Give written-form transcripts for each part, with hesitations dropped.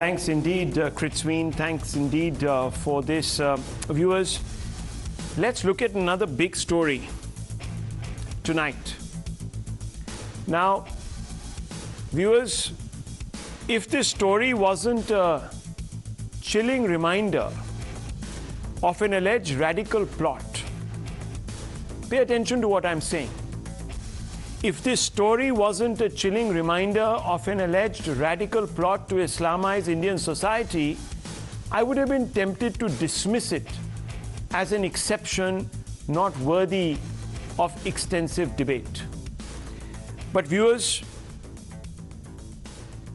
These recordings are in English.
Thanks indeed, Kritsween. Thanks indeed for this. Viewers, let's look at another big story tonight. Now, viewers, if this story wasn't a chilling reminder of an alleged radical plot, pay attention to what I'm saying. If this story wasn't a chilling reminder of an alleged radical plot to Islamize Indian society, I would have been tempted to dismiss it as an exception not worthy of extensive debate. But viewers,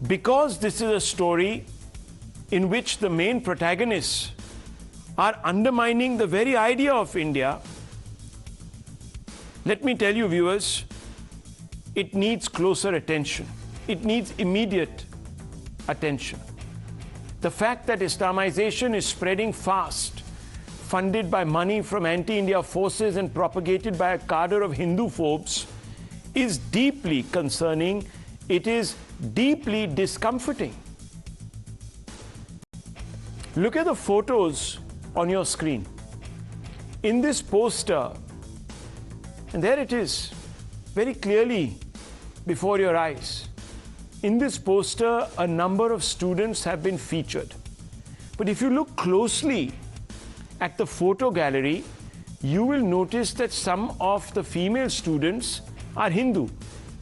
because this is a story in which the main protagonists are undermining the very idea of India, let me tell you, viewers, it needs closer attention. It needs immediate attention. The fact that Islamization is spreading fast, funded by money from anti-India forces and propagated by a cadre of Hindu phobes, is deeply concerning. It is deeply discomforting. Look at the photos on your screen. In this poster, and there it is, very clearly before your eyes. In this poster, a number of students have been featured. But if you look closely at the photo gallery, you will notice that some of the female students are Hindu.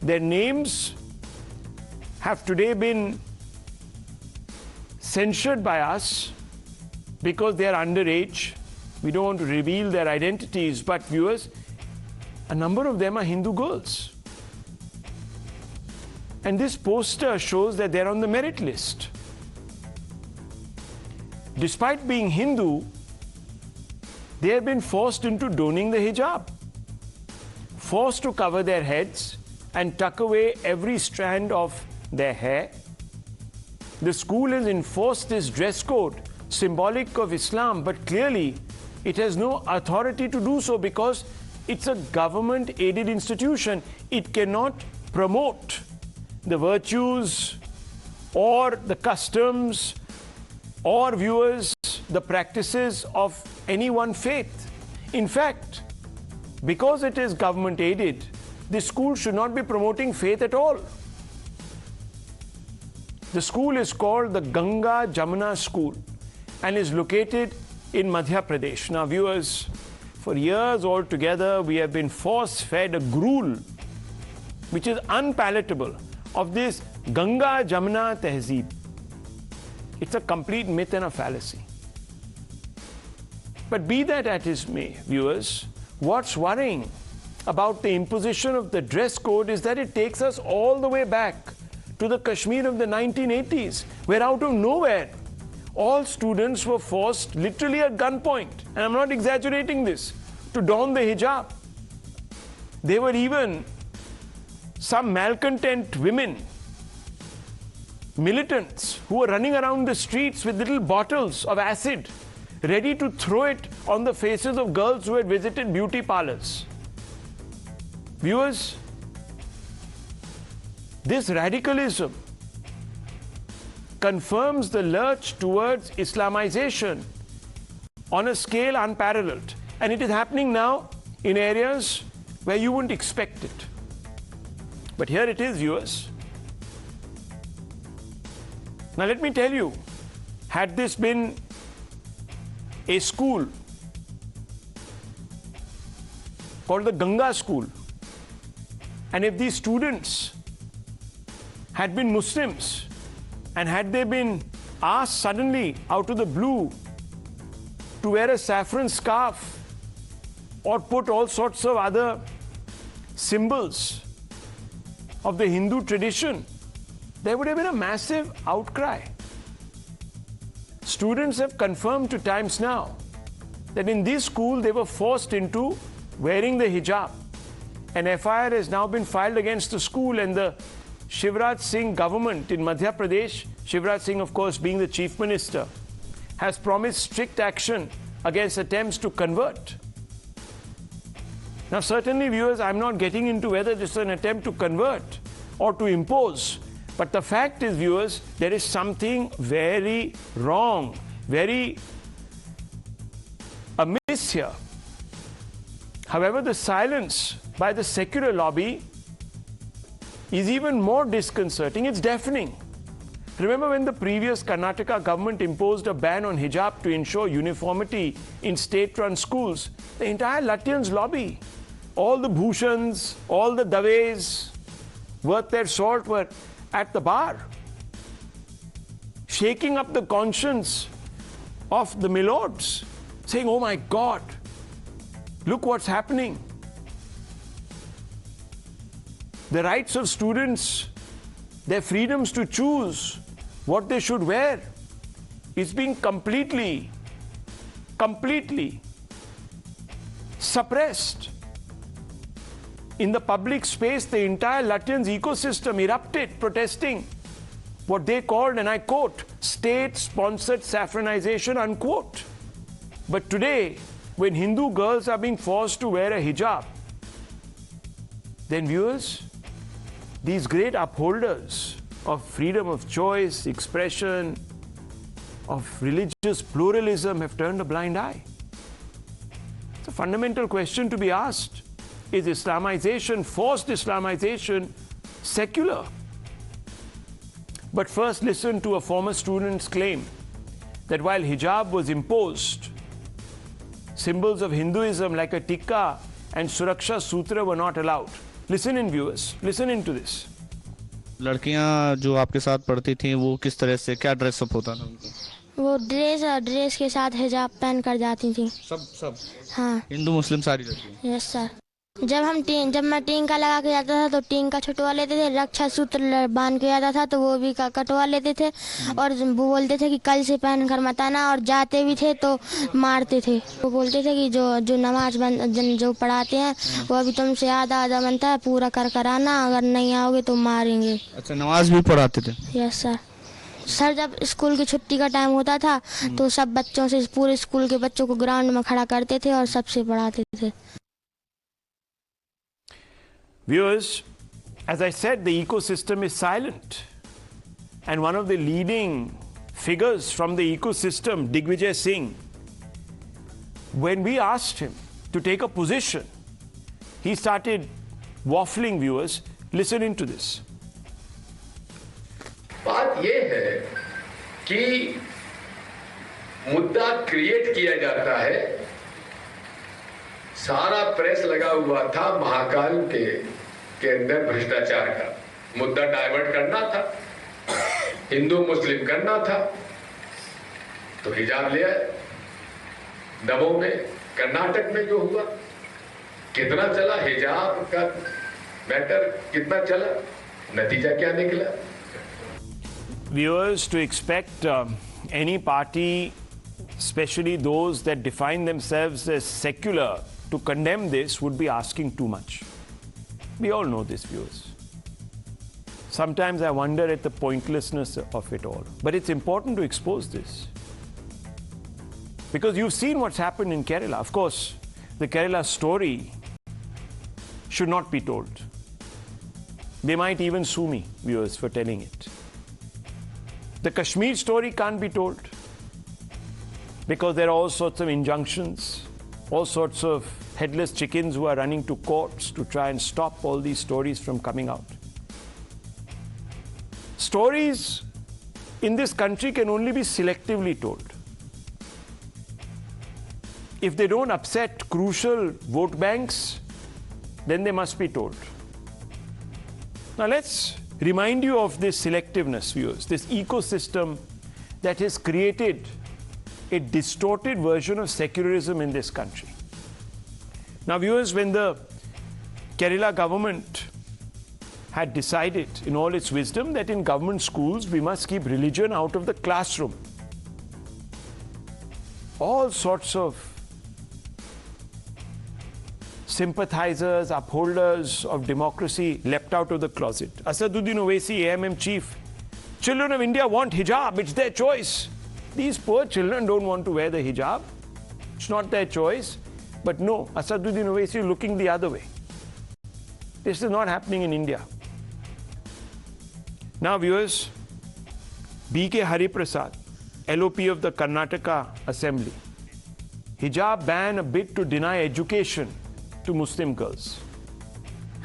Their names have today been censured by us because they are underage. We don't want to reveal their identities, but viewers, a number of them are Hindu girls. And this poster shows that they're on the merit list. Despite being Hindu, they have been forced into donning the hijab, forced to cover their heads and tuck away every strand of their hair. The school has enforced this dress code, symbolic of Islam, but clearly it has no authority to do so because it's a government-aided institution. It cannot promote the virtues or the customs or, viewers, the practices of any one faith. In fact, because it is government-aided, the school should not be promoting faith at all. The school is called the Ganga Jamuna School and is located in Madhya Pradesh. Now, viewers, for years altogether, we have been force-fed a gruel which is unpalatable of this Ganga Jamuna Tehzeeb. It's a complete myth and a fallacy. But be that as it may, viewers, what's worrying about the imposition of the dress code is that it takes us all the way back to the Kashmir of the 1980s, where out of nowhere, all students were forced, literally at gunpoint, and I'm not exaggerating this, to don the hijab. There were even some malcontent women, militants, who were running around the streets with little bottles of acid, ready to throw it on the faces of girls who had visited beauty parlors. Viewers, this radicalism confirms the lurch towards Islamization on a scale unparalleled. And it is happening now in areas where you wouldn't expect it. But here it is, viewers. Now let me tell you, had this been a school called the Ganga School, and if these students had been Muslims, and had they been asked suddenly out of the blue to wear a saffron scarf or put all sorts of other symbols of the Hindu tradition, there would have been a massive outcry. Students have confirmed to Times Now that in this school they were forced into wearing the hijab. An FIR has now been filed against the school, and the Shivraj Singh government in Madhya Pradesh, Shivraj Singh of course being the chief minister, has promised strict action against attempts to convert. Now certainly, viewers, I'm not getting into whether this is an attempt to convert or to impose, But the fact is, viewers, there is something very wrong, very amiss here. However, the silence by the secular lobby is even more disconcerting. It's deafening. Remember when the previous Karnataka government imposed a ban on hijab to ensure uniformity in state-run schools? The entire Lutyens lobby, all the Bhushans, all the Daves, worth their salt, were at the bar, shaking up the conscience of the milords, saying, oh my God, look what's happening. The rights of students, their freedoms to choose what they should wear, is being completely suppressed. In the public space, the entire Lutyens ecosystem erupted, protesting what they called, and I quote, state-sponsored saffronization, unquote. But today, when Hindu girls are being forced to wear a hijab, then viewers, these great upholders of freedom of choice, expression, of religious pluralism have turned a blind eye. It's a fundamental question to be asked. Is Islamization, forced Islamization, secular? But first, listen to a former student's claim that while hijab was imposed, symbols of Hinduism like a tikka and Suraksha Sutra were not allowed. Listen in, viewers. Listen into this. लड़कियां जो आपके साथ पढ़ती थी वो किस तरह से क्या ड्रेसअप होता था उनका? वो ड्रेस के साथ हिजाब पहन कर जाती थी। सब हाँ। हिंदू मुस्लिम सारी लड़कियां? Yes sir. जब मैं टीका लगा के जाता था तो टीका छुटवा लेते थे, रक्षा सूत्र बांध के जाता था तो वो भी कटवा लेते थे, और वो बोलते थे कि कल से पहन कर मत आना, और जाते भी थे तो मारते थे। वो बोलते थे कि जो नमाज जो पढ़ाते हैं वो अभी तुमसे आधा बनता है, पूरा कर आना, अगर नहीं आओगे तो मारेंगे। अच्छा, नमाज भी पढ़ाते थे? Yes sir. सर जब स्कूल की छुट्टी का टाइम होता था तो सब बच्चों से, पूरे स्कूल के बच्चों को ग्राउंड में खड़ा करते थे और सबसे पढ़ाते थे। Viewers, as I said, the ecosystem is silent. And one of the leading figures from the ecosystem, Digvijay Singh, when we asked him to take a position, he started waffling, viewers. Listen into this. बात ये है कि मुद्दा create किया जाता है। सारा press लगा हुआ था महाकाल के अंदर भ्रष्टाचार का मुद्दा डाइवर्ट करना था, हिंदू मुस्लिम करना था, तो हिजाब लिया। दमों में, कर्नाटक में जो हुआ, कितना चला हिजाब का मैटर, कितना चला, नतीजा क्या निकला? Viewers, to expect any party, especially those that define themselves as secular, to condemn this would be asking too much. We all know this, viewers. Sometimes I wonder at the pointlessness of it all. But it's important to expose this. Because you've seen what's happened in Kerala. Of course, the Kerala story should not be told. They might even sue me, viewers, for telling it. The Kashmir story can't be told because there are all sorts of injunctions, all sorts of headless chickens who are running to courts to try and stop all these stories from coming out. Stories in this country can only be selectively told. If they don't upset crucial vote banks, then they must be told. Now let's remind you of this selectiveness, viewers, this ecosystem that has created a distorted version of secularism in this country. Now, viewers, when the Kerala government had decided in all its wisdom that in government schools we must keep religion out of the classroom, all sorts of sympathizers, upholders of democracy leapt out of the closet. Asaduddin Owaisi, AMM chief, children of India want hijab, it's their choice. These poor children don't want to wear the hijab. It's not their choice. But no, Asaduddin Owaisi is looking the other way. This is not happening in India. Now, viewers, B.K. Hariprasad, LOP of the Karnataka Assembly. Hijab ban a bid to deny education to Muslim girls.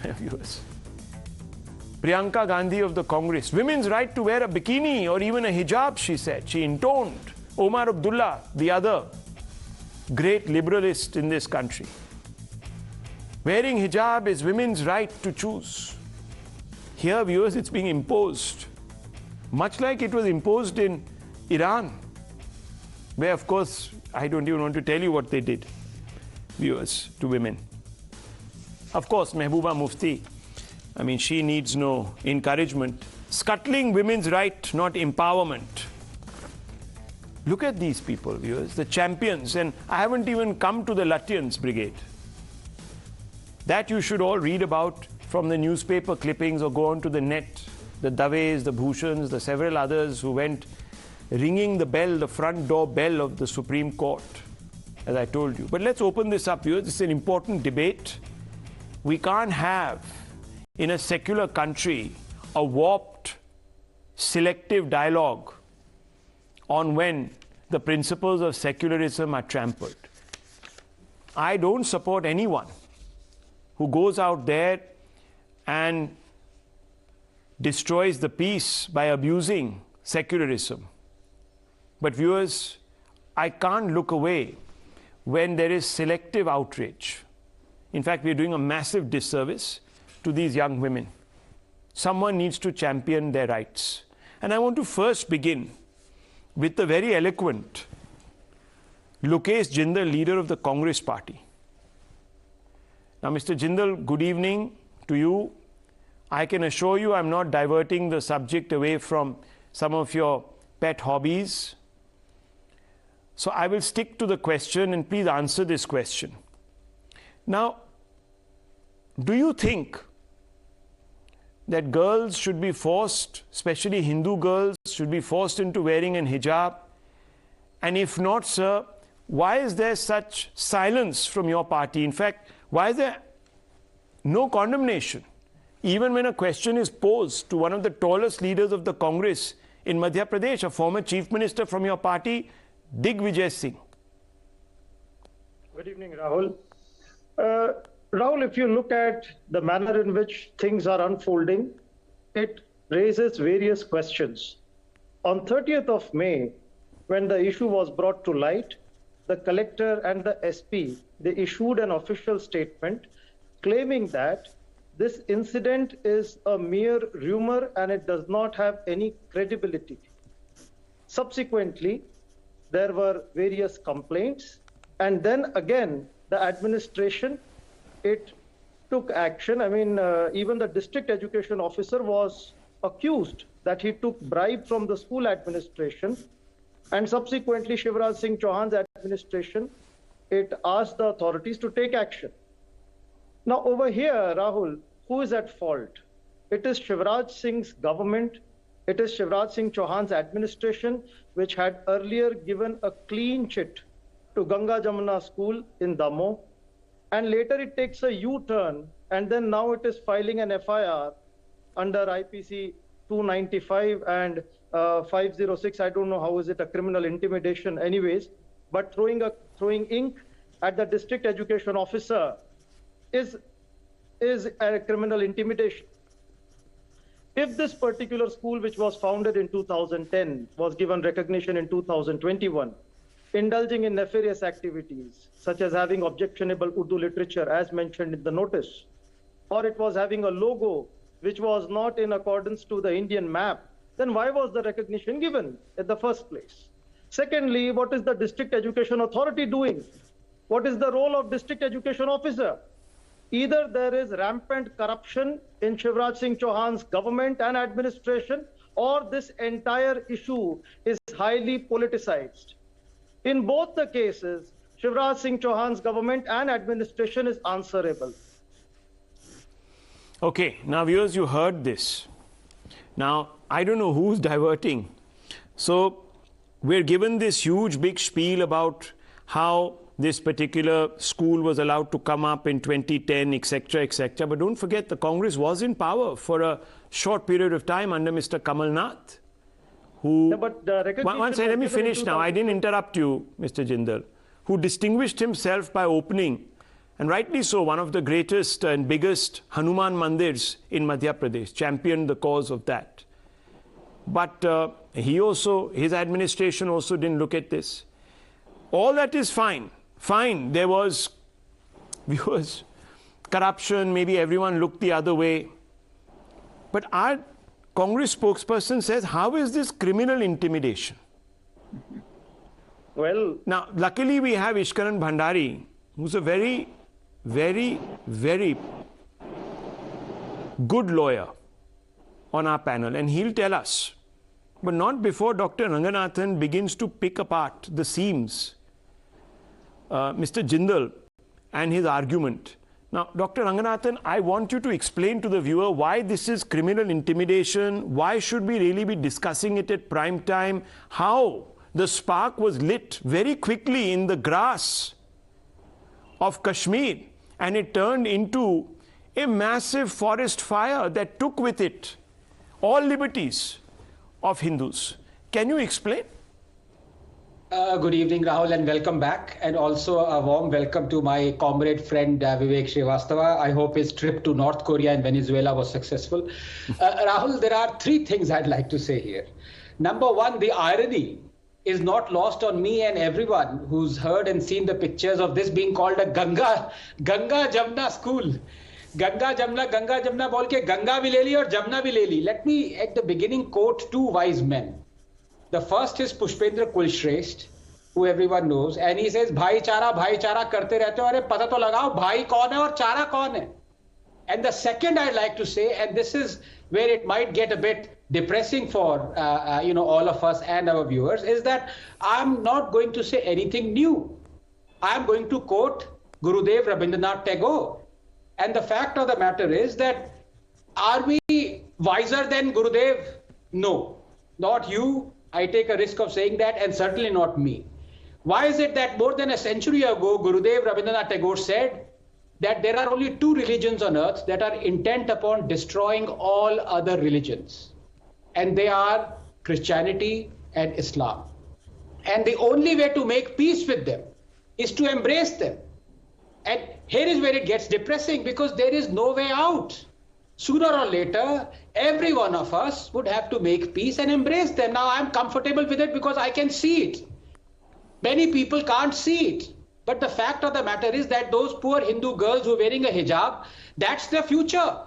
Viewers. Priyanka Gandhi of the Congress. Women's right to wear a bikini or even a hijab, she said. She intoned. Omar Abdullah, the other great liberalist in this country. Wearing hijab is women's right to choose. Here, viewers, it's being imposed. Much like it was imposed in Iran, where, of course, I don't even want to tell you what they did, viewers, to women. Of course, Mehbooba Mufti, I mean, she needs no encouragement. Scuttling women's right, not empowerment. Look at these people, viewers, the champions. And I haven't even come to the Lutyens Brigade. That you should all read about from the newspaper clippings or go onto the net. The Daves, the Bhushans, the several others who went ringing the bell, the front door bell of the Supreme Court, as I told you. But let's open this up, viewers. This is an important debate. We can't have, in a secular country, a warped, selective dialogue on when the principles of secularism are trampled. I don't support anyone who goes out there and destroys the peace by abusing secularism. But viewers, I can't look away when there is selective outrage. In fact, we're doing a massive disservice to these young women. Someone needs to champion their rights. And I want to first begin with the very eloquent Lokesh Jindal, leader of the Congress party. Now, Mr. Jindal, good evening to you. I can assure you I'm not diverting the subject away from some of your pet hobbies. So I will stick to the question and please answer this question. Now, do you think that girls should be forced, especially Hindu girls, should be forced into wearing an hijab? And if not, sir, why is there such silence from your party? In fact, why is there no condemnation? Even when a question is posed to one of the tallest leaders of the Congress in Madhya Pradesh, a former chief minister from your party, Digvijay Singh. Good evening, Rahul. Rahul, if you look at the manner in which things are unfolding, it raises various questions. On 30th of May, when the issue was brought to light, the collector and the SP, they issued an official statement claiming that this incident is a mere rumor and it does not have any credibility. Subsequently, there were various complaints, and then again, the administration, it took action. I mean, even the district education officer was accused that he took bribe from the school administration, and subsequently Shivraj Singh Chauhan's administration, it asked the authorities to take action. Now over here, Rahul, who is at fault? It is Shivraj Singh's government. It is Shivraj Singh Chauhan's administration, which had earlier given a clean chit to Ganga Jamuna school in Damoh. And later it takes a U-turn, and then now it is filing an FIR under IPC 295 and 506. I don't know how is it a criminal intimidation anyways, but throwing ink at the district education officer is a criminal intimidation. If this particular school, which was founded in 2010, was given recognition in 2021, indulging in nefarious activities, such as having objectionable Urdu literature as mentioned in the notice, or it was having a logo which was not in accordance to the Indian map, then why was the recognition given in the first place? Secondly, what is the district education authority doing? What is the role of district education officer? Either there is rampant corruption in Shivraj Singh Chauhan's government and administration, or this entire issue is highly politicized. In both the cases, Shivraj Singh Chauhan's government and administration is answerable. Okay, now viewers, you heard this. Now, I don't know who's diverting. So, we're given this huge big spiel about how this particular school was allowed to come up in 2010, etc., etc. But don't forget, the Congress was in power for a short period of time under Mr. Kamal Nath, who... No, but the recognition one second, let me was given in finish now. I didn't interrupt you, Mr. Jindal. Who distinguished himself by opening, and rightly so, one of the greatest and biggest Hanuman Mandirs in Madhya Pradesh, championed the cause of that. But his administration also didn't look at this. All that is fine. Fine, there was corruption, maybe everyone looked the other way. But our Congress spokesperson says, how is this criminal intimidation? Well, now, luckily we have Ishkaran Bhandari, who's a very, very, very good lawyer on our panel, and he'll tell us. But not before Dr. Ranganathan begins to pick apart the seams. Mr. Jindal and his argument. Now, Dr. Ranganathan, I want you to explain to the viewer why this is criminal intimidation, why should we really be discussing it at prime time, how the spark was lit very quickly in the grass of Kashmir and it turned into a massive forest fire that took with it all liberties of Hindus. Can you explain? Good evening, Rahul, and welcome back. And also a warm welcome to my comrade friend Vivek Srivastava. I hope his trip to North Korea and Venezuela was successful. Rahul, there are three things I'd like to say here. Number one, the irony is not lost on me and everyone who's heard and seen the pictures of this being called a Ganga Jamna school. Ganga Jamna bol ke Ganga bhi le li aur Jamna bhi le li. Let me at the beginning quote two wise men. The first is Pushpendra Kulshrestha, who everyone knows, and he says, भाईचारा करते रहते हो, अरे पता तो लगाओ भाई कौन है और चारा कौन है. And the second I'd like to say, and this is where it might get a bit depressing for all of us and our viewers, is that I'm not going to say anything new. I'm going to quote Gurudev Rabindranath Tagore. And the fact of the matter is that, are we wiser than Gurudev? No, not you. I take a risk of saying that, and certainly not me. Why is it that more than a century ago, Gurudev Rabindranath Tagore said that there are only two religions on earth that are intent upon destroying all other religions, and they are Christianity and Islam. And the only way to make peace with them is to embrace them. And here is where it gets depressing, because there is no way out. Sooner or later, every one of us would have to make peace and embrace them. Now, I'm comfortable with it because I can see it. Many people can't see it. But the fact of the matter is that those poor Hindu girls who are wearing a hijab, that's their future.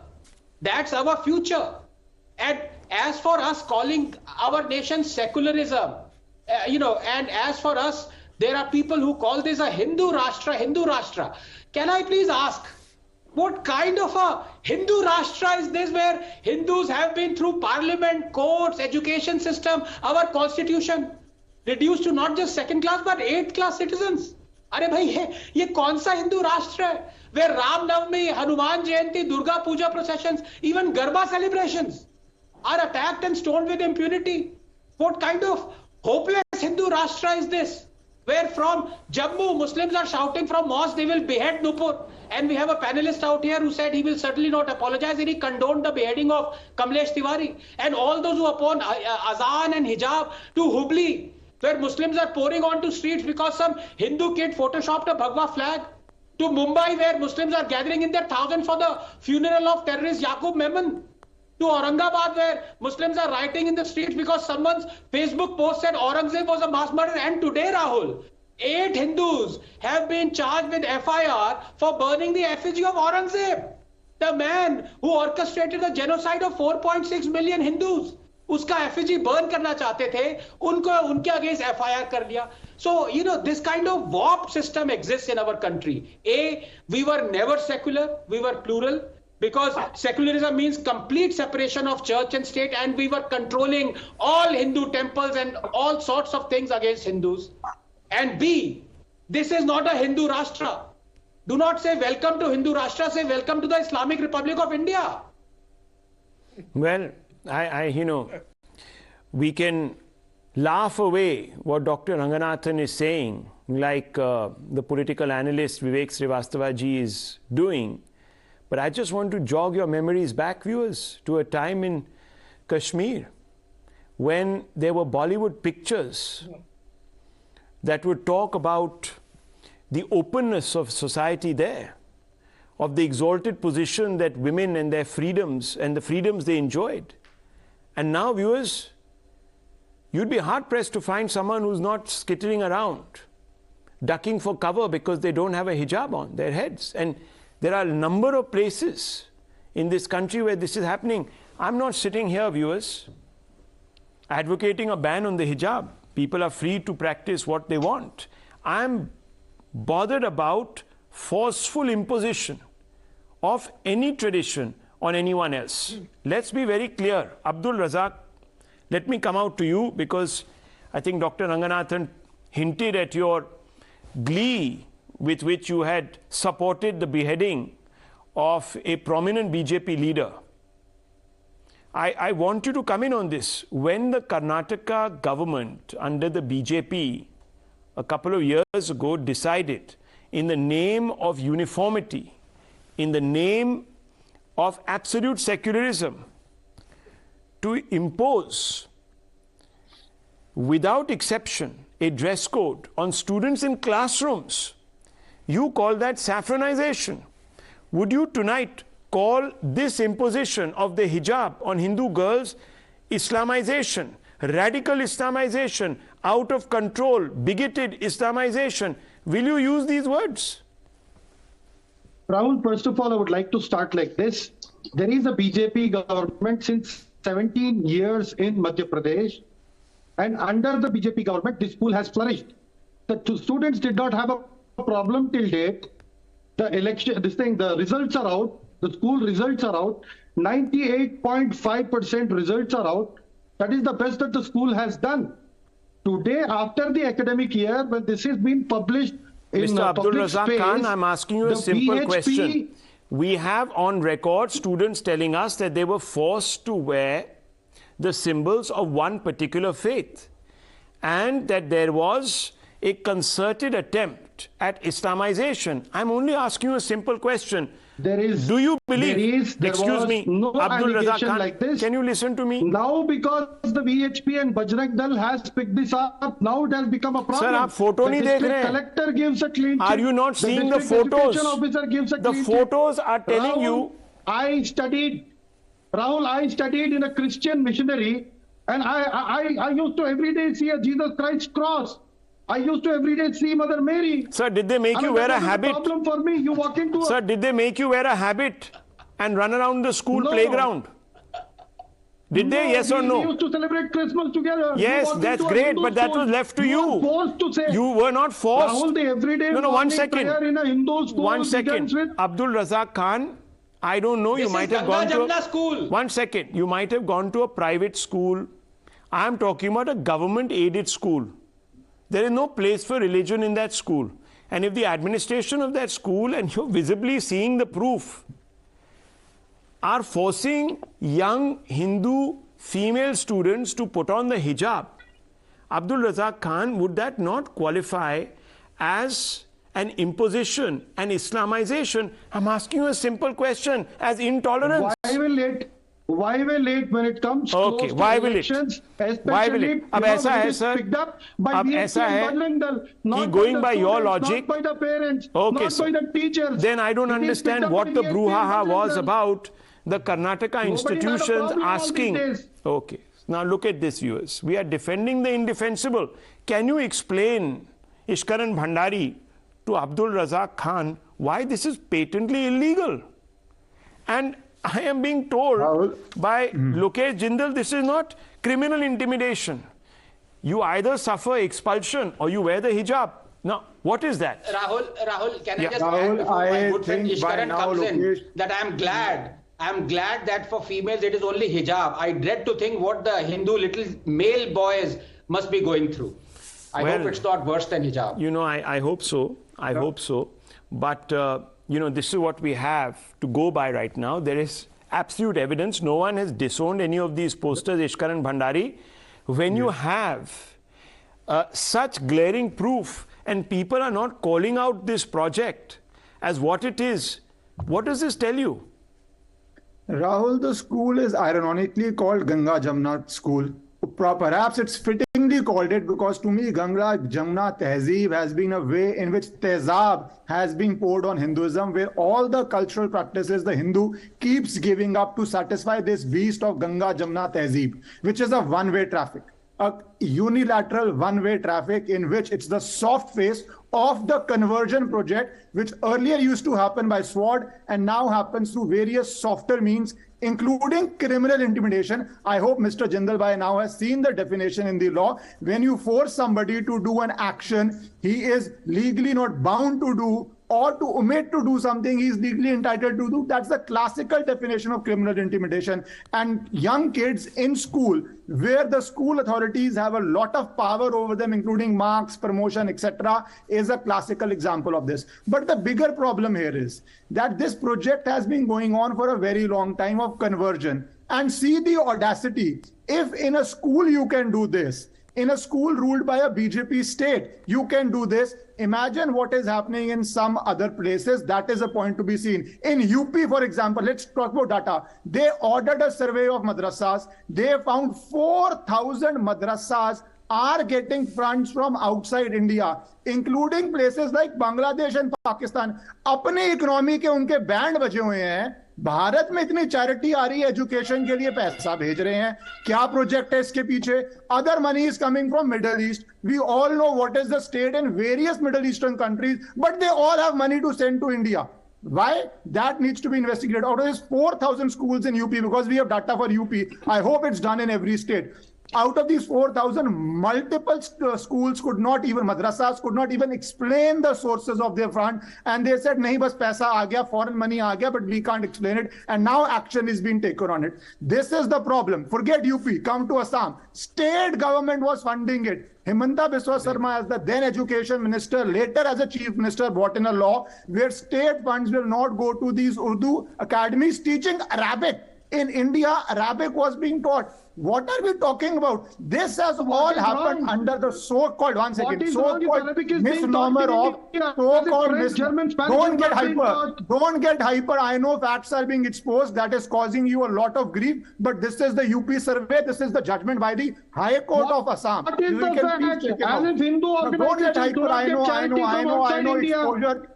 That's our future. And as for us calling our nation secularism, and as for us, there are people who call this a Hindu Rashtra. Can I please ask, what kind of a Hindu Rashtra is this, where Hindus have been through parliament, courts, education system, our constitution, reduced to not just second class but 8th class citizens? अरे भाई ये कौन सा हिंदू राष्ट्र है, where Ram Navami, Hanuman Jayanti, Durga Puja processions, even Garba celebrations are attacked and stoned with impunity? What kind of hopeless Hindu Rashtra is this, where from Jammu Muslims are shouting from mosque they will behead Nupur, and we have a panelist out here who said he will certainly not apologize, and he condoned the beheading of Kamlesh Tiwari, and all those who oppose Azan and Hijab, to Hubli, where Muslims are pouring onto streets because some Hindu kid photoshopped a Bhagwa flag, to Mumbai, where Muslims are gathering in their thousands for the funeral of terrorist Yaqub Memon, to Aurangabad, where Muslims are rioting in the streets because someone's Facebook post said Aurangzeb was a mass murderer. And today, Rahul, 8 Hindus have been charged with FIR for burning the effigy of Aurangzeb, the man who orchestrated the genocide of 4.6 million Hindus. उसका effigy burn करना चाहते थे, उनके against FIR कर दिया. So, this kind of warped system exists in our country. We were never secular, we were plural, because secularism means complete separation of church and state, and we were controlling all Hindu temples and all sorts of things against Hindus. And B, this is not a Hindu Rashtra. Do not say welcome to Hindu Rashtra, say welcome to the Islamic Republic of India. Well, we can laugh away what Dr. Ranganathan is saying like the political analyst Vivek Srivastava ji is doing. But I just want to jog your memories back, viewers, to a time in Kashmir when there were Bollywood pictures that would talk about the openness of society there, of the exalted position that women and their freedoms and the freedoms they enjoyed. And now, viewers, you'd be hard-pressed to find someone who's not skittering around, ducking for cover because they don't have a hijab on their heads. And there are a number of places in this country where this is happening. I'm not sitting here, viewers, advocating a ban on the hijab. People are free to practice what they want. I'm bothered about forceful imposition of any tradition on anyone else. Let's be very clear. Abdul Razak, let me come out to you because I think Dr. Ranganathan hinted at your glee with which you had supported the beheading of a prominent BJP leader. I want you to come in on this. When the Karnataka government under the BJP a couple of years ago decided, in the name of uniformity, in the name of absolute secularism, to impose without exception a dress code on students in classrooms, you call that saffronization. Would you tonight call this imposition of the hijab on Hindu girls Islamization, radical Islamization, out of control, bigoted Islamization? Will you use these words? Rahul, first of all, I would like to start like this. There is a BJP government since 17 years in Madhya Pradesh, and under the BJP government, this school has flourished. The students did not have a problem till date. The election, the results are out. The school results are out. 98.5% results are out. That is the best that the school has done. Today, after the academic year, when this has been published in Mr. Abdul public Razak space, Khan, I'm asking you a simple question. We have on record students telling us that they were forced to wear the symbols of one particular faith, and that there was a concerted attempt at Islamization. I'm only asking you a simple question. Do you believe, excuse me, no Abdul Razak Khan, like this. Can you listen to me? Now, because the VHP and Bajrang Dal has picked this up, now it has become a problem. Sir, आप photo नहीं देख रहे हैं. Collector gives a clean check. Are you not seeing the photos? Education officer gives a the clean photos check. are telling you. I studied in a Christian missionary, and I used to every day see a Jesus Christ cross. I used to every day see Mother Mary. Sir, did they make you wear a habit? Problem for me. You walk into. Sir, did they make you wear a habit and run around the school playground? Did they? Yes or no? We used to celebrate Christmas together. Yes, that's great, but that was left to you. Forced to say. You were not forced. Rahul, the everyday no, 1 second. In a Hindu school 1 second. Abdul Razak Khan, I don't know. You might have gone to a school. 1 second. You might have gone to a private school. I am talking about a government-aided school. There is no place for religion in that school. And if the administration of that school, and you're visibly seeing the proof, are forcing young Hindu female students to put on the hijab, Abdul Razak Khan, would that not qualify as an imposition, an Islamization? I'm asking you a simple question, as intolerance. Why will it when it comes okay, to why will elections, it? Why will it? Ab aisa hai, sir. Ab aisa hai. Not going by by your logic. Not by the parents. Okay, not by the teachers. Then I don't understand what the brouhaha was about the Karnataka institutions asking. Okay, now look at this, viewers. We are defending the indefensible. Can you explain, Ishkaran Bhandari, to Abdul Razak Khan why this is patently illegal? And I am being told by Lokesh Jindal, this is not criminal intimidation. You either suffer expulsion or you wear the hijab. Now, what is that? Rahul, can I just add before my good friend Ishkaran comes in that I'm glad that for females it is only hijab. I dread to think what the Hindu little male boys must be going through. I hope it's not worse than hijab. You know, I hope so. I hope so. But you know, this is what we have to go by right now. There is absolute evidence. No one has disowned any of these posters, Ishkaran Bhandari. When you have such glaring proof, and people are not calling out this project as what it is, what does this tell you? Rahul, the school is ironically called Ganga Jamna School. Perhaps it's fittingly called it because to me Ganga Jamna Tehzeeb has been a way in which Tehzab has been poured on Hinduism, where all the cultural practices the Hindu keeps giving up to satisfy this beast of Ganga Jamna Tehzeeb, which is a one-way traffic. A unilateral one-way traffic in which it's the soft face of the conversion project, which earlier used to happen by sword and now happens through various softer means, including criminal intimidation. I hope Mr. Jindal by now has seen the definition in the law. When you force somebody to do an action he is legally not bound to do, or to omit to do something he is legally entitled to do, that's the classical definition of criminal intimidation. And young kids in school, where the school authorities have a lot of power over them, including marks, promotion, etc., is a classical example of this. But the bigger problem here is that this project has been going on for a very long time of conversion. And see the audacity. If in a school you can do this, in a school ruled by a BJP state, you can do this. Imagine what is happening in some other places. That is a point to be seen. In UP, for example, let's talk about data. They ordered a survey of madrasas. They found 4,000 madrasas are getting funds from outside India, including places like Bangladesh and Pakistan. अपने economy के उनके band बजे हुए हैं. भारत में इतनी charity आ रही है एजुकेशन के लिए, पैसा भेज रहे हैं. क्या प्रोजेक्ट है इसके पीछे? Other money is coming from Middle East. We all know what is the state in various Middle Eastern countries, but they all have money to send to India. Why? That needs to be investigated. Out of this 4,000 schools in UP, because we have data for UP, I hope it's done in every state. Out of these 4,000, multiple schools could not even, madrasas could not even explain the sources of their fund. And they said, nahi, bas paisa aa gaya, foreign money aa gaya, but we can't explain it. And now action is being taken on it. This is the problem. Forget UP, come to Assam. State government was funding it. Himanta Biswa Sarma, as the then education minister, later as a chief minister, brought in a law where state funds will not go to these Urdu academies teaching Arabic. In India, Arabic was being taught. What are we talking about? This has all happened under the so-called, one second, so-called misnomer of so-called Don't get hyper. Don't get hyper. I know facts are being exposed. That is causing you a lot of grief. But this is the UP survey. This is the judgment by the High Court of Assam. What is the fact? As if Hindu organizations do not get charity from outside India.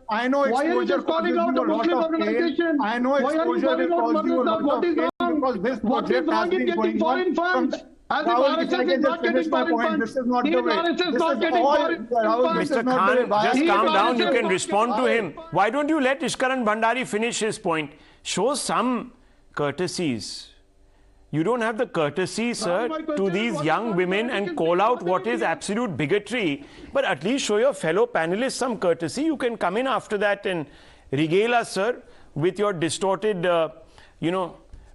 I know Why are you just calling out a Muslim organization? I know exposure will cause you a lot of pain because this project has been going on from... As if RSS is not getting foreign funds. This is not the way. RSS is not getting foreign funds. Mr. Khan, just calm down. You can respond to him. Why don't you let Ishkaran Bhandari finish his point? Show some courtesies. You don't have the courtesy, sir, to these young women and call out what is absolute bigotry. But at least show your fellow panelists some courtesy. You can come in after that and regale us, sir, with your distorted,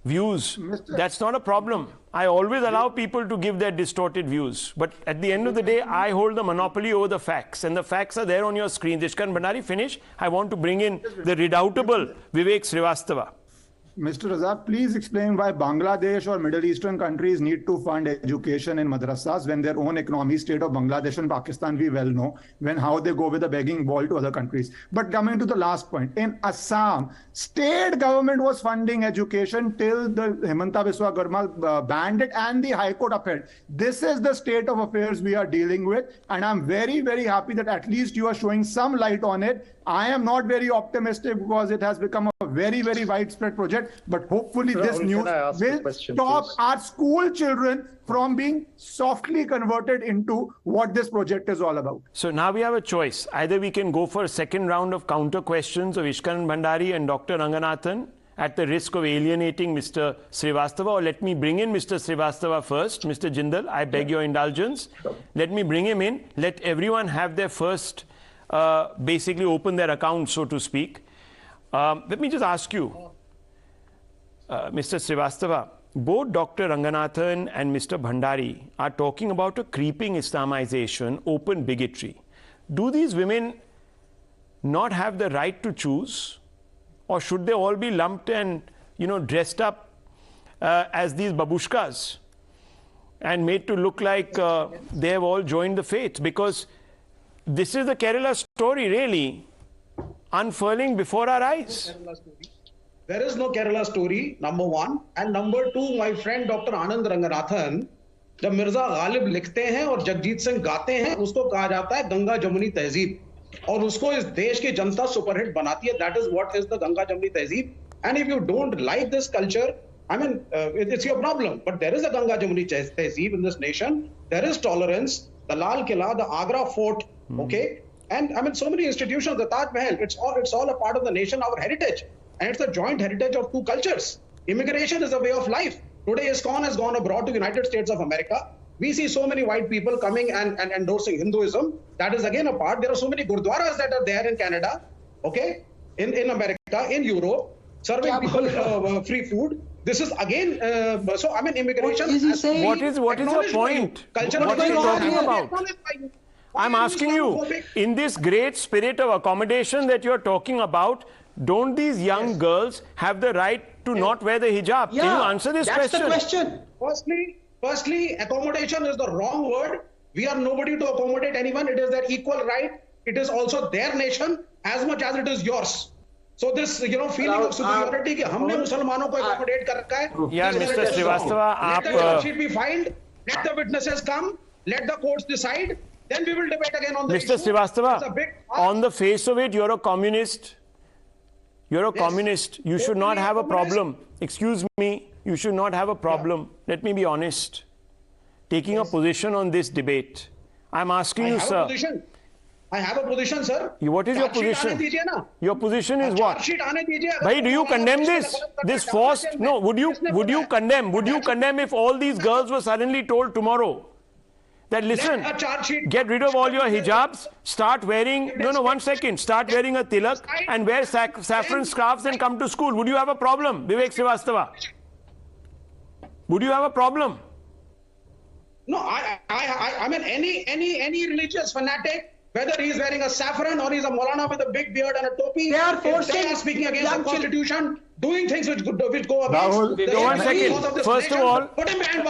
views. That's not a problem. I always allow people to give their distorted views. But at the end of the day, I hold the monopoly over the facts. And the facts are there on your screen. Ishkaran Bhandari, finish. I want to bring in the redoubtable Vivek Srivastava. Mr. Razak, please explain why Bangladesh or Middle Eastern countries need to fund education in madrasas when their own economy state of Bangladesh and Pakistan, we well know, how they go with a begging ball to other countries. But coming to the last point, in Assam, state government was funding education till the Himanta Biswa Sarma banned it and the High Court upheld. This is the state of affairs we are dealing with. And I'm very, very happy that at least you are showing some light on it. I am not very optimistic because it has become a very, very widespread project, but hopefully this news will stop our school children from being softly converted into what this project is all about. So now we have a choice. Either we can go for a second round of counter questions of Ishkaran Bhandari and Dr. Ranganathan at the risk of alienating Mr. Srivastava, or let me bring in Mr. Srivastava first. Mr. Jindal, I beg your indulgence. Let me bring him in. Let everyone have their first basically open their account, so to speak. Let me just ask you, Mr. Srivastava, both Dr. Ranganathan and Mr. Bhandari are talking about a creeping Islamization, open bigotry. Do these women not have the right to choose? Or should they all be lumped and, dressed up as these babushkas and made to look like they have all joined the faith? Because this is the Kerala story really unfurling before our eyes. There is no Kerala story, number one. And number two, my friend Dr. Anand Ranganathan, जब मिर्जा गालिब लिखते हैं और जगजीत सिंह गाते हैं, उसको कहा जाता है गंगा जमुनी तहजीब, और उसको इस देश की जनता सुपरहिट बनाती है. That is what is the Ganga Jamuni तहजीब. And if you don't like this culture, I mean, it's your problem. But there is a Ganga Jamuni Tehzeeb in this nation. There is tolerance. The Lal Killa, the Agra Fort, okay? And I mean, so many institutions, the Taj Mahal, it's all a part of the nation, our heritage. And it's a joint heritage of two cultures. Immigration is a way of life. Today, ISKCON has gone abroad to United States of America. We see so many white people coming and endorsing Hinduism. That is again a part. There are so many gurdwaras that are there in Canada, okay? In America, in Europe, serving people free food. This is again, so I mean, immigration. What is your point? What are you talking about? I'm asking you, in this great spirit of accommodation that you're talking about, don't these young girls have the right to not wear the hijab? Can you answer this question? That's the question. Firstly, accommodation is the wrong word. We are nobody to accommodate anyone. It is their equal right. It is also their nation as much as it is yours. So this, feeling of superiority कि हमने मुसलमानों को accommodate कर रखा है. Yeah, Mr. Srivastava, let the charge sheet be filed. Let the witnesses come. Let the courts decide. Then we will debate again on the issue. Mr. Srivastava, on the face of it, you're a communist. You're a communist. You should not have a problem. Excuse me. You should not have a problem. Let me be honest. Taking a position on this debate. I'm asking you, sir. I have a position, sir. What is your position? Your position is what? Bhai, do you condemn this? This forced? No, would you condemn? Would you condemn if all these girls were suddenly told tomorrow that listen, get rid of all your hijabs, start wearing, one second, start wearing a tilak and wear saffron scarves and come to school? Would you have a problem, Vivek Srivastava? Would you have a problem? No, I mean any religious fanatic, whether he is wearing a saffron or he's a Maulana with a big beard and a topi, they are speaking against the constitution, doing things which go against one second. First of all,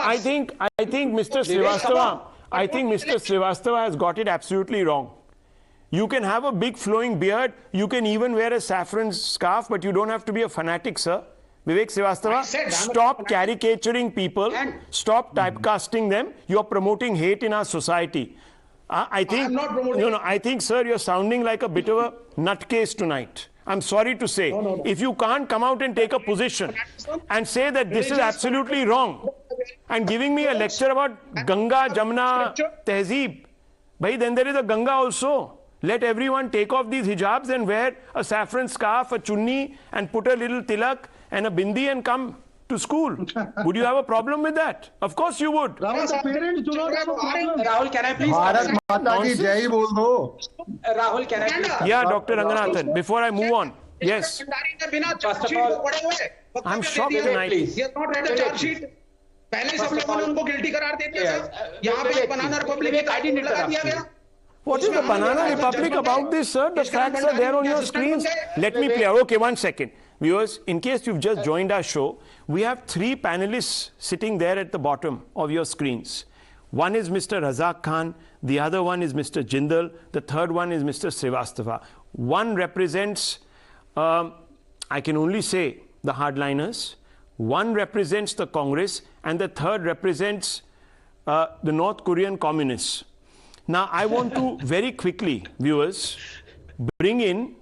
I think Mr. Srivastava has got it absolutely wrong. You can have a big flowing beard, you can even wear a saffron scarf, but you don't have to be a fanatic, sir. Vivek Srivastava, stop caricaturing people, stop typecasting them. You're promoting hate in our society. I think, sir, you're sounding like a bit of a nutcase tonight. I'm sorry to say. No. If you can't come out and take a position and say that this is absolutely wrong, and giving me a lecture about Ganga, Jamna, Tehzeeb, bhai, then there is a Ganga also. Let everyone take off these hijabs and wear a saffron scarf, a chunni, and put a little tilak and a bindi and come to school. Would you have a problem with that? Of course you would. Rahul, parents do not have a problem. Rahul, can I please? Bharat Mata ki jai bol do. Rahul, can I please? Yeah, Dr. Ranganathan, before I move on. Yes. First of all, I'm shocked tonight. He has not read the charge sheet. पहले सब लोगों ने उनको guilty करार दे दिया sir. यहाँ पे बनाना Republic का टाइटल लगा दिया गया. What is the Banana Republic about this, sir? The facts are there on your screens. Let me play. Okay, 1 second. Viewers, in case you've just joined our show, we have 3 panelists sitting there at the bottom of your screens. One is Mr. Razak Khan, the other one is Mr. Jindal, the third one is Mr. Srivastava. One represents, I can only say, the hardliners. One represents the Congress, and the third represents the North Korean communists. Now, I want to very quickly, viewers, bring in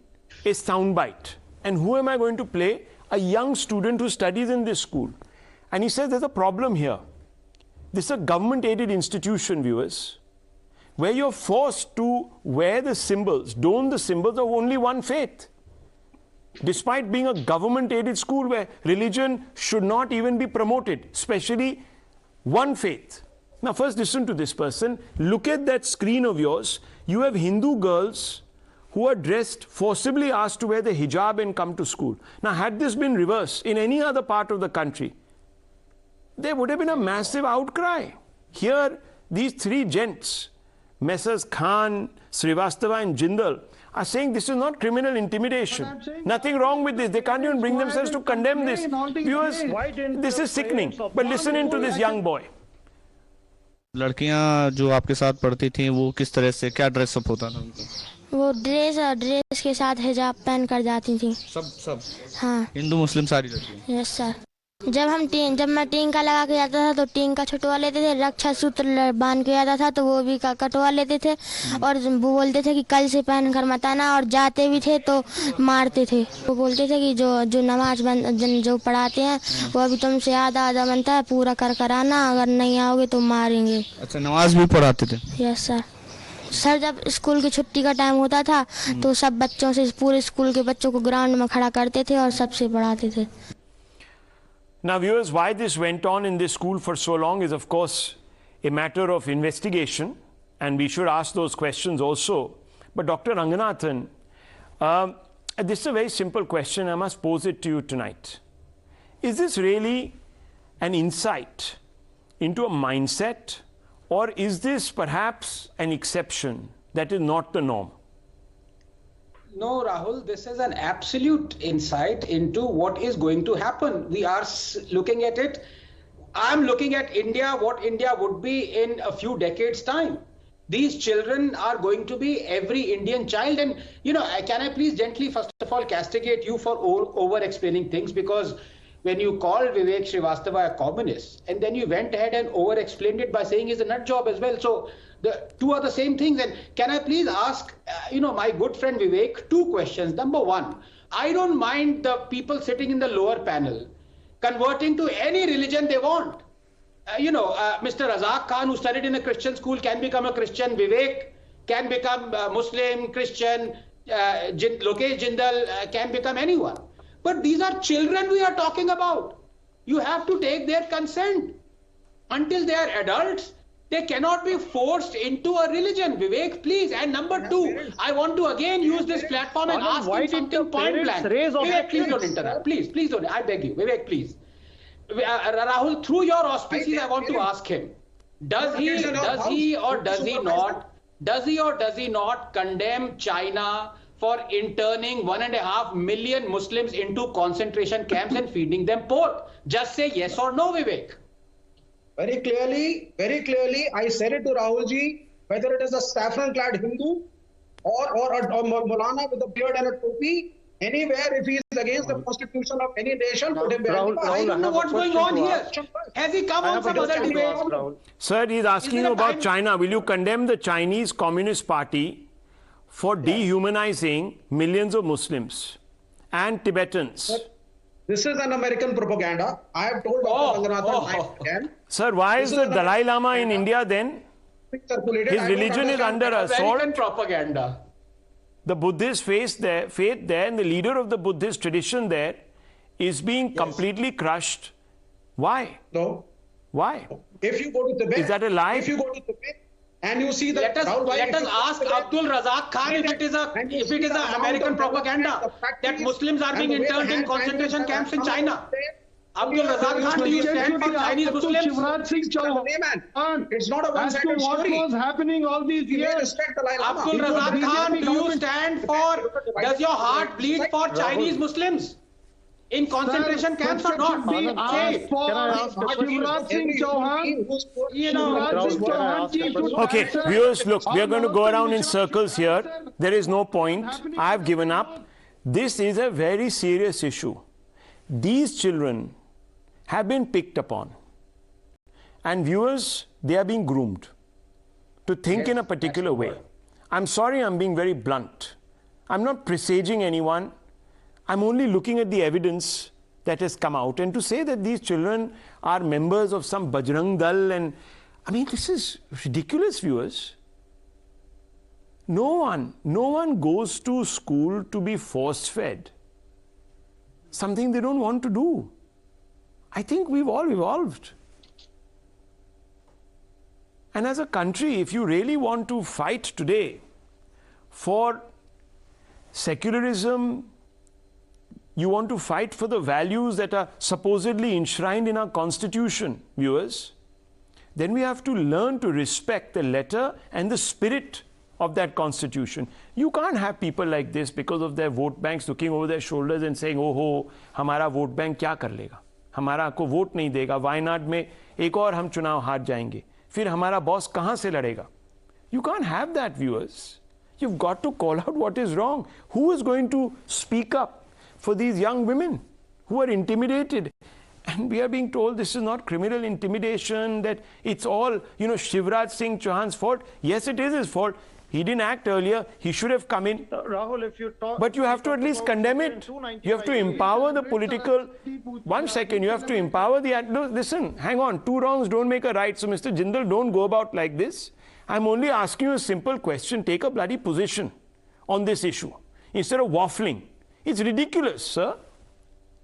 a soundbite. And who am I going to play? A young student who studies in this school. And he says there's a problem here. This is a government-aided institution, viewers, where you're forced to wear the symbols, don the symbols of only one faith. Despite being a government-aided school where religion should not even be promoted, especially one faith. Now, first listen to this person. Look at that screen of yours. You have Hindu girls who are dressed, forcibly asked to wear the hijab and come to school. Now, had this been reversed in any other part of the country, there would have been a massive outcry. Here, these 3 gents, Messrs. Khan, Srivastava and Jindal, are saying this is not criminal intimidation. Nothing wrong with this. They can't even bring themselves to condemn this. Viewers, this is sickening. But listen in to this young boy. लड़कियां जो आपके साथ पढ़ती थी वो किस तरह से, क्या ड्रेसअप होता था उनका? वो ड्रेस के साथ हिजाब पहन कर जाती थी। सब हाँ। हिंदू मुस्लिम सारी लड़कियां? Yes sir. जब मैं टीका लगा के जाता था तो टीका छुटवा लेते थे, रक्षा सूत्र बांध के जाता था तो वो भी कटवा लेते थे, और वो बोलते थे कि कल से पहन कर मत आना, और जाते भी थे तो मारते थे। वो बोलते थे कि जो नमाज जो पढ़ाते हैं वो अभी तुमसे आधा बनता है, पूरा कर आना, अगर नहीं आओगे तो मारेंगे। अच्छा, नमाज भी पढ़ाते थे? Yes sir. सर जब स्कूल की छुट्टी का टाइम होता था तो सब बच्चों से, पूरे स्कूल के बच्चों को ग्राउंड में खड़ा करते थे और सबसे पढ़ाते थे। Now, viewers, why this went on in this school for so long is, of course, a matter of investigation, and we should ask those questions also. But Dr. Ranganathan, this is a very simple question. I must pose it to you tonight. Is this really an insight into a mindset, or is this perhaps an exception that is not the norm? No, Rahul, this is an absolute insight into what is going to happen. We are looking at it. I'm looking at India, what India would be in a few decades' time. These children are going to be every Indian child. And, can I please gently, first of all, castigate you for over-explaining things? Because when you called Vivek Srivastava a communist, and then you went ahead and over-explained it by saying he's a nut job as well. So the two are the same things. And can I please ask, my good friend Vivek, two questions. Number one, I don't mind the people sitting in the lower panel converting to any religion they want. Mr. Razak Khan, who studied in a Christian school, can become a Christian. Vivek can become Muslim, Christian. Lokesh Jindal can become anyone. But these are children we are talking about. You have to take their consent. Until they are adults, they cannot be forced into a religion. Vivek, please. And number two, I want to again use this platform and ask him something point blank. Vivek, please don't interrupt. Please don't. I beg you. Vivek, please. Rahul, through your auspices, I want to ask him. Does he or does he not condemn China for interning 1.5 million Muslims into concentration camps and feeding them pork? Just say yes or no, Vivek. Very clearly, I said it to Rahul ji, whether it is a saffron-clad Hindu or a Maulana with a beard and a topi, anywhere, if he is against the constitution of any nation, put him behind the I don't know what's going on here. Has he come on some other debate? Sir, he's asking you about China. Will you condemn the Chinese Communist Party for dehumanizing millions of Muslims and Tibetans? This is an American propaganda. I have told Dr. Ranganathan again. Sir, why is the Dalai Lama in India then? His religion is under assault. American propaganda. The Buddhist faith there, and the leader of the Buddhist tradition there is being completely crushed. Why? No. Why? If you go to Tibet, is that a lie? If you go to Tibet and you see that, let us ask Abdul Razak Khan if it is a American propaganda that Muslims are being interned in concentration camps in China. Abdul Razak Khan, do you stand for Chinese Muslims? It's not a one-sided story. What was happening all these years? Abdul Razak Khan, do you stand for, does your heart bleed for Chinese Muslims in concentration camps or not? Can I ask Shivraj Singh Chauhan? Okay, viewers, look, we are going to go around in circles here. There is no point. I have given up. This is a very serious issue. These children have been picked upon. And viewers, they are being groomed to think in a particular way. I'm sorry I'm being very blunt. I'm not presaging anyone. I'm only looking at the evidence that has come out. And to say that these children are members of some Bajrang Dal, and I mean, this is ridiculous, viewers. No one goes to school to be force-fed something they don't want to do. I think we've all evolved. And as a country, if you really want to fight today for secularism, you want to fight for the values that are supposedly enshrined in our constitution, viewers, then we have to learn to respect the letter and the spirit of that constitution. You can't have people like this because of their vote banks looking over their shoulders and saying, oh ho, हमारा vote bank क्या कर लेगा, हमारा को vote नहीं देगा, वायनाड में एक और हम चुनाव हार जाएंगे. फिर हमारा बॉस कहां से लड़ेगा? You can't have that, viewers. You've got to call out what is wrong. Who is going to speak up for these young women who are intimidated? And we are being told this is not criminal intimidation, that it's all, Shivraj Singh Chauhan's fault. Yes, it is his fault. He didn't act earlier. He should have come in. Rahul, if you talk... But you have to at least condemn it. You have to empower the political... 1 second, you have to empower the... No, listen, hang on. 2 wrongs don't make a right. So, Mr. Jindal, don't go about like this. I'm only asking you a simple question. Take a bloody position on this issue instead of waffling. It's ridiculous, sir.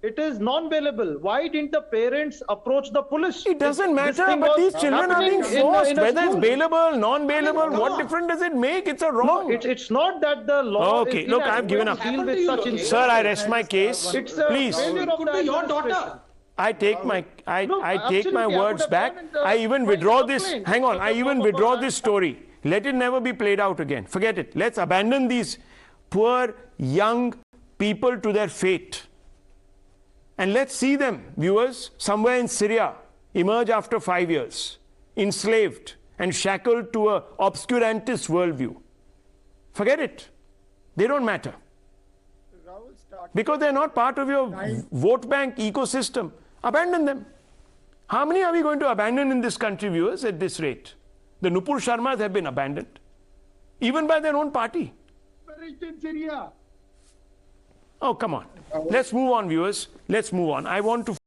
It is non-bailable. Why didn't the parents approach the police? It doesn't matter, but these children are being forced. Whether it's bailable, non-bailable, what difference does it make? It's a wrong. No, it's not that the law. Okay, look, I've given up. Deal with such incidents. Sir, I rest my case. It's a Please. failure of Could the be your administration. daughter. I take my absolutely, words back. I even withdraw this. Hang on. I even withdraw this story. Let it never be played out again. Forget it. Let's abandon these poor young people to their fate. And let's see them, viewers, somewhere in Syria, emerge after 5 years, enslaved and shackled to an obscurantist worldview. Forget it. They don't matter. Because they're not part of your vote bank ecosystem. Abandon them. How many are we going to abandon in this country, viewers, at this rate? The Nupur Sharmas have been abandoned, even by their own party. Oh, come on. Let's move on, viewers. Let's move on. I want to